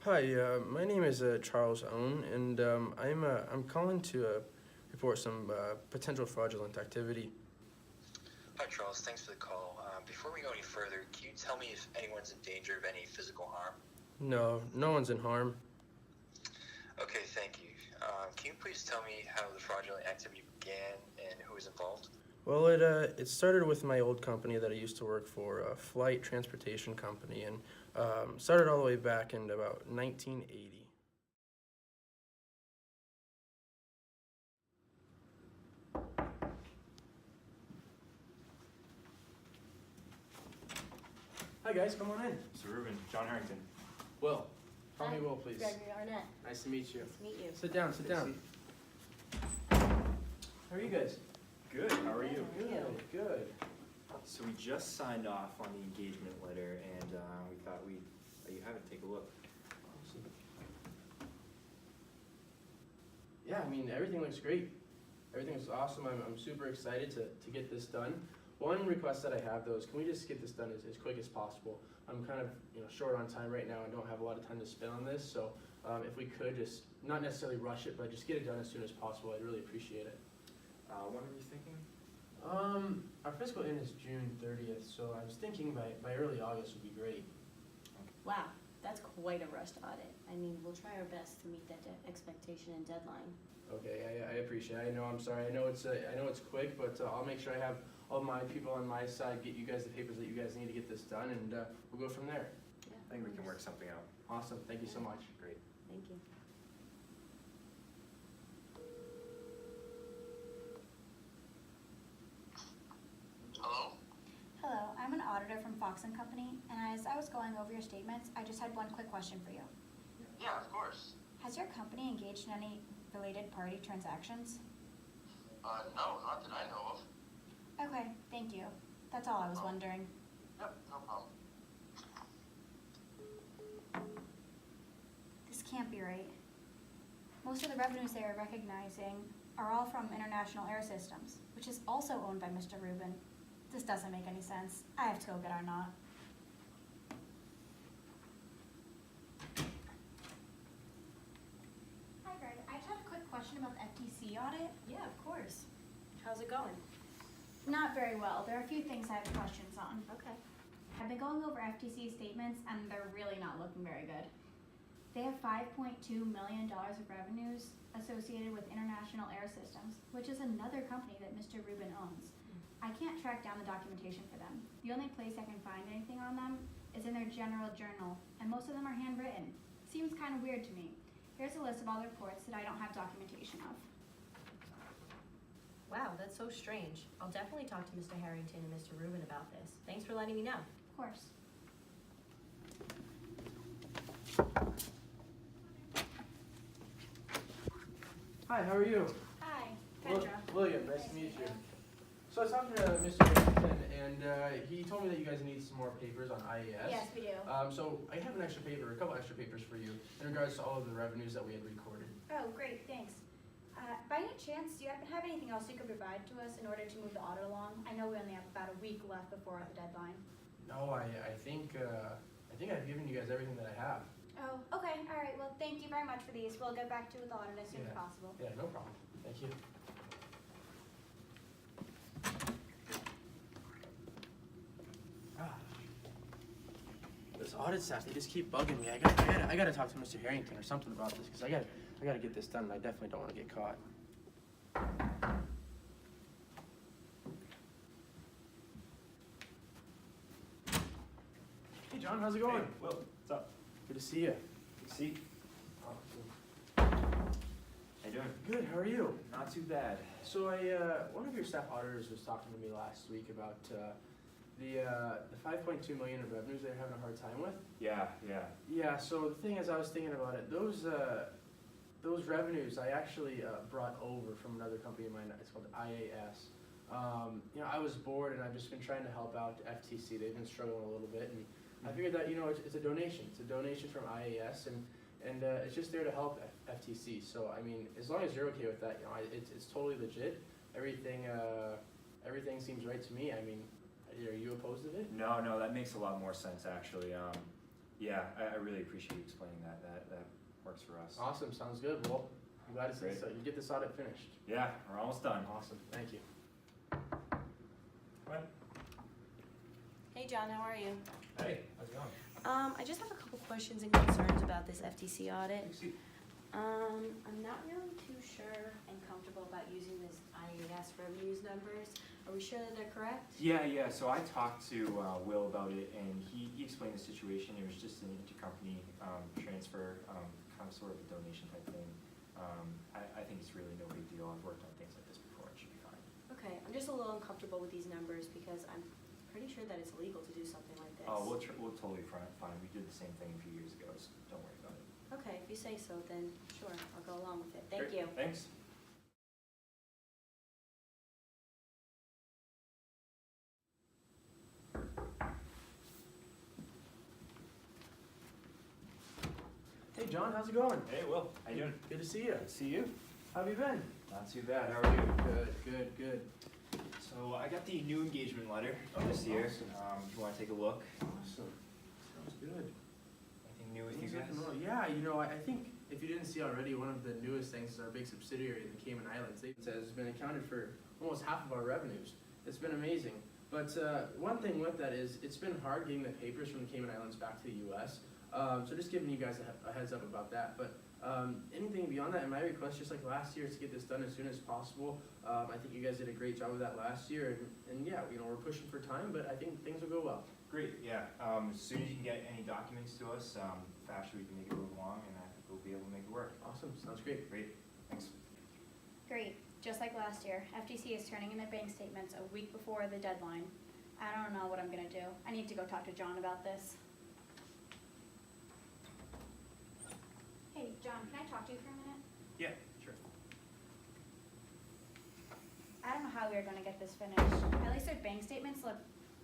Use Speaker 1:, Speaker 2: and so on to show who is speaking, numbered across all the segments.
Speaker 1: Hi, my name is Charles Owen, and I'm calling to report some potential fraudulent activity.
Speaker 2: Hi, Charles. Thanks for the call. Before we go any further, can you tell me if anyone's in danger of any physical harm?
Speaker 1: No, no one's in harm.
Speaker 2: Okay, thank you. Can you please tell me how the fraudulent activity began and who was involved?
Speaker 1: Well, it started with my old company that I used to work for, a flight transportation company, and started all the way back in about 1980. Hi guys, come on in.
Speaker 3: Mr. Rubin, John Harrington.
Speaker 1: Will, call
Speaker 4: Hi,
Speaker 1: me Will, please.
Speaker 4: Gregory Arnett.
Speaker 1: Nice to meet you.
Speaker 4: Nice to meet you.
Speaker 1: Sit down, sit down. How are you guys?
Speaker 3: Good, how are you?
Speaker 1: Good, good.
Speaker 3: So we just signed off on the engagement letter and we thought we'd let you have it, take a look.
Speaker 1: Yeah, I mean, everything looks great. Everything looks awesome. I'm super excited to get this done. One request that I have though is, can we just get this done as quick as possible? I'm kind of short on time right now. I don't have a lot of time to spend on this, so if we could just not necessarily rush it, but just get it done as soon as possible, I'd really appreciate it.
Speaker 3: When are you thinking?
Speaker 1: Our fiscal end is June 30th, so I was thinking by early August would be great.
Speaker 4: Wow, that's quite a rushed audit. I mean, we'll try our best to meet that expectation and deadline.
Speaker 1: Okay, I appreciate it. I know, I'm sorry. I know it's quick, but I'll make sure I have all my people on my side get you guys the papers that you guys need to get this done, and we'll go from there.
Speaker 4: Yeah,
Speaker 3: I think we can work something out.
Speaker 1: Awesome. Thank you so much.
Speaker 3: Great.
Speaker 4: Thank you.
Speaker 2: Hello?
Speaker 5: Hello, I'm an auditor from Fox & Company, and as I was going over your statements, I just had one quick question for you.
Speaker 2: Yeah, of course.
Speaker 5: Has your company engaged in any related party transactions?
Speaker 2: No, not that I know of.
Speaker 5: Okay, thank you. That's all I was wondering.
Speaker 2: Yep, no problem.
Speaker 5: This can't be right. Most of the revenues they are recognizing are all from International Air Systems, which is also owned by Mr. Rubin. This doesn't make any sense. I have to go get our knot. Hi, Greg. I just had a quick question about the FTC audit.
Speaker 4: Yeah, of course. How's it going?
Speaker 5: Not very well. There are a few things I have questions on.
Speaker 4: Okay.
Speaker 5: I've been going over FTC statements and they're really not looking very good. They have $5.2 million of revenues associated with International Air Systems, which is another company that Mr. Rubin owns. I can't track down the documentation for them. The only place I can find anything on them is in their general journal, and most of them are handwritten. Seems kind of weird to me. Here's a list of all the reports that I don't have documentation of.
Speaker 4: Wow, that's so strange. I'll definitely talk to Mr. Harrington and Mr. Rubin about this. Thanks for letting me know.
Speaker 5: Of course.
Speaker 1: Hi, how are you?
Speaker 5: Hi, Kendra.
Speaker 1: William, nice to meet you. So I was talking to Mr. Harrington, and he told me that you guys need some more papers on IAS.
Speaker 5: Yes, we do.
Speaker 1: So I have a couple extra papers for you in regards to all of the revenues that we had recorded.
Speaker 5: Oh, great, thanks. By any chance, do you happen to have anything else you could provide to us in order to move the audit along? I know we only have about a week left before the deadline.
Speaker 1: No, I think I've given you guys everything that I have.
Speaker 5: Oh, okay, all right, well, thank you very much for these. We'll get back to you with the audit as soon as
Speaker 1: Yeah.
Speaker 5: possible.
Speaker 1: Yeah, no problem. Thank you. This audit staff, they just keep bugging me. I gotta talk to Mr. Harrington or something about this, because I gotta get this done, and I definitely don't want to get caught. Hey John, how's it going?
Speaker 3: Hey, Will, what's up?
Speaker 1: Good to see you.
Speaker 3: See?
Speaker 1: Awesome.
Speaker 3: How you doing?
Speaker 1: Good, how are you?
Speaker 3: Not too bad.
Speaker 1: So one of your staff auditors was talking to me last week about the 5.2 million of revenues they're having a hard time with.
Speaker 3: Yeah.
Speaker 1: Yeah. So the thing is, I was thinking about it. Those revenues I actually brought over from another company of mine. It's called IAS. I was bored and I've just been trying to help out FTC. They've been struggling a little bit, and I figured that it's a donation. It's a donation from IAS, and it's just there to help FTC. So I mean, as long as you're okay with that, it's totally legit. Everything seems right to me. I mean, are you opposed to it?
Speaker 3: No, that makes a lot more sense actually. Yeah, I really appreciate you explaining that. That works for us.
Speaker 1: Awesome, sounds good. Well, I'm glad to see
Speaker 3: Great.
Speaker 1: so you get this audit finished.
Speaker 3: Yeah, we're almost done.
Speaker 1: Awesome, thank you.
Speaker 3: What?
Speaker 4: Hey John, how are you?
Speaker 3: Hey, how's it going?
Speaker 4: I just have a couple questions and concerns about this FTC audit. I'm not really too sure and comfortable about using this IAS revenues numbers. Are we sure that they're correct?
Speaker 3: Yeah. So I talked to Will about it, and he explained the situation. It was just an intercompany transfer, kind of sort of a donation type thing. I think it's really no big deal. I've worked on things like this before. It should be fine.
Speaker 4: Okay, I'm just a little uncomfortable with these numbers because I'm pretty sure that it's illegal to do something like this.
Speaker 3: Oh, we'll totally fine. We did the same thing a few years ago, so don't worry about it.
Speaker 4: Okay, if you say so, then sure, I'll go along with it. Thank
Speaker 3: Great.
Speaker 4: you.
Speaker 3: Thanks.
Speaker 1: Hey John, how's it going?
Speaker 3: Hey, Will. How you doing?
Speaker 1: Good to see you.
Speaker 3: Good to see you.
Speaker 1: How have you been?
Speaker 3: Not too bad. How are you?
Speaker 1: Good.
Speaker 3: So I got the new engagement letter
Speaker 1: Oh,
Speaker 3: this year.
Speaker 1: awesome.
Speaker 3: If you want to take a look.
Speaker 1: Awesome. Sounds good.
Speaker 3: Anything new with you
Speaker 1: Things
Speaker 3: guys?
Speaker 1: looking well. Yeah, I think if you didn't see already, one of the newest things is our big subsidiary in the Cayman Islands. It has been accounted for almost half of our revenues. It's been amazing. But one thing with that is it's been hard getting the papers from the Cayman Islands back to the U.S. So just giving you guys a heads up about that. But anything beyond that, and my request, just like last year, is to get this done as soon as possible. I think you guys did a great job of that last year, and yeah, we're pushing for time, but I think things will go well.
Speaker 3: Great, yeah. As soon as you can get any documents to us, faster we can make it move along, and I think we'll be able to make it work.
Speaker 1: Awesome, sounds great.
Speaker 3: Great, thanks.
Speaker 5: Great, just like last year, FTC is turning in their bank statements a week before the deadline. I don't know what I'm gonna do. I need to go talk to John about this. Hey, John, can I talk to you for a minute?
Speaker 3: Yeah, sure.
Speaker 5: I don't know how we are gonna get this finished. At least their bank statements look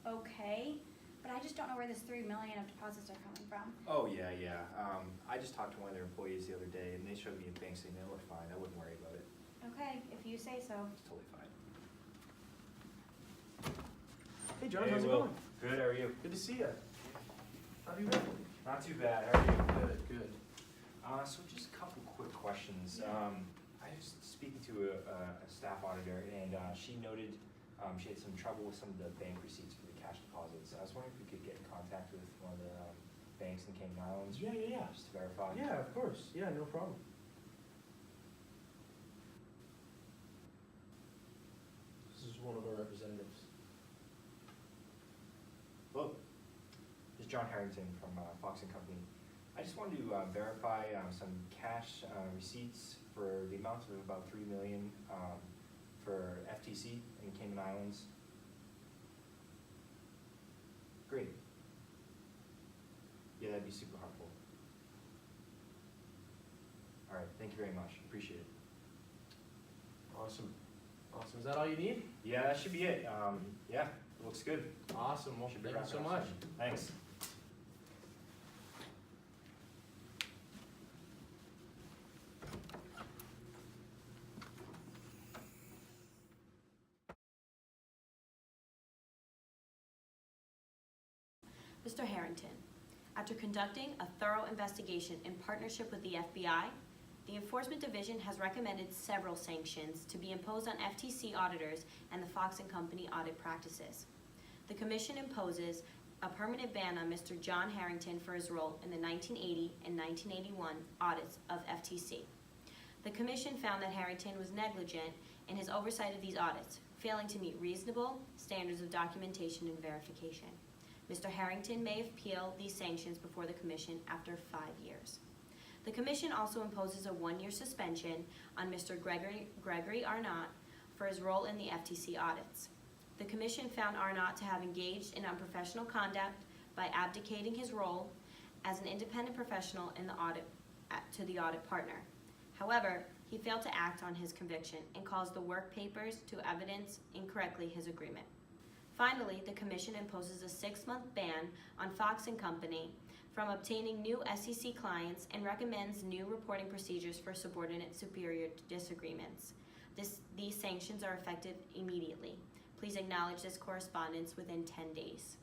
Speaker 5: okay, but I just don't know where this $3 million of deposits are coming from.
Speaker 3: Oh, yeah. I just talked to one of their employees the other day, and they showed me a bank statement. It looked fine. I wouldn't worry about it.
Speaker 5: Okay, if you say so.
Speaker 3: It's totally fine.
Speaker 1: Hey John,
Speaker 3: Hey,
Speaker 1: how's it
Speaker 3: Will.
Speaker 1: going?
Speaker 3: Good, how are you?
Speaker 1: Good to see you. How have you been?
Speaker 3: Not too bad. How are you?
Speaker 1: Good.
Speaker 3: So just a couple quick questions. I was speaking to a staff auditor, and she noted she had some trouble with some of the bank receipts for the cash deposits. I was wondering if we could get in contact with one of the banks in Cayman Islands.
Speaker 1: Yeah.
Speaker 3: Just to verify.
Speaker 1: Yeah, of course. Yeah, no problem. This is one of our representatives.
Speaker 3: Hello, this is John Harrington from Fox & Company. I just wanted to verify some cash receipts for the amount of about $3 million for FTC in Cayman Islands. Great. Yeah, that'd be super helpful. All right, thank you very much. Appreciate it.
Speaker 1: Awesome. Is that all you need?
Speaker 3: Yeah, that should be it. Yeah, it looks good.
Speaker 1: Awesome. Well,
Speaker 3: Should be
Speaker 1: thank you so
Speaker 3: wrapping up
Speaker 1: much.
Speaker 3: soon. Thanks.
Speaker 4: Mr. Harrington, after conducting a thorough investigation in partnership with the FBI, the Enforcement Division has recommended several sanctions to be imposed on FTC auditors and the Fox & Company audit practices. The Commission imposes a permanent ban on Mr. John Harrington for his role in the 1980 and 1981 audits of FTC. The Commission found that Harrington was negligent in his oversight of these audits, failing to meet reasonable standards of documentation and verification. Mr. Harrington may appeal these sanctions before the Commission after 5 years. The Commission also imposes a 1-year suspension on Mr. Gregory Arnott for his role in the FTC audits. The Commission found Arnott to have engaged in unprofessional conduct by abdicating his role as an independent professional in the audit to the audit partner. However, he failed to act on his conviction and caused the work papers to evidence incorrectly his agreement. Finally, the Commission imposes a 6-month ban on Fox & Company from obtaining new SEC clients and recommends new reporting procedures for subordinate superior disagreements. These sanctions are effective immediately. Please acknowledge this correspondence within 10 days.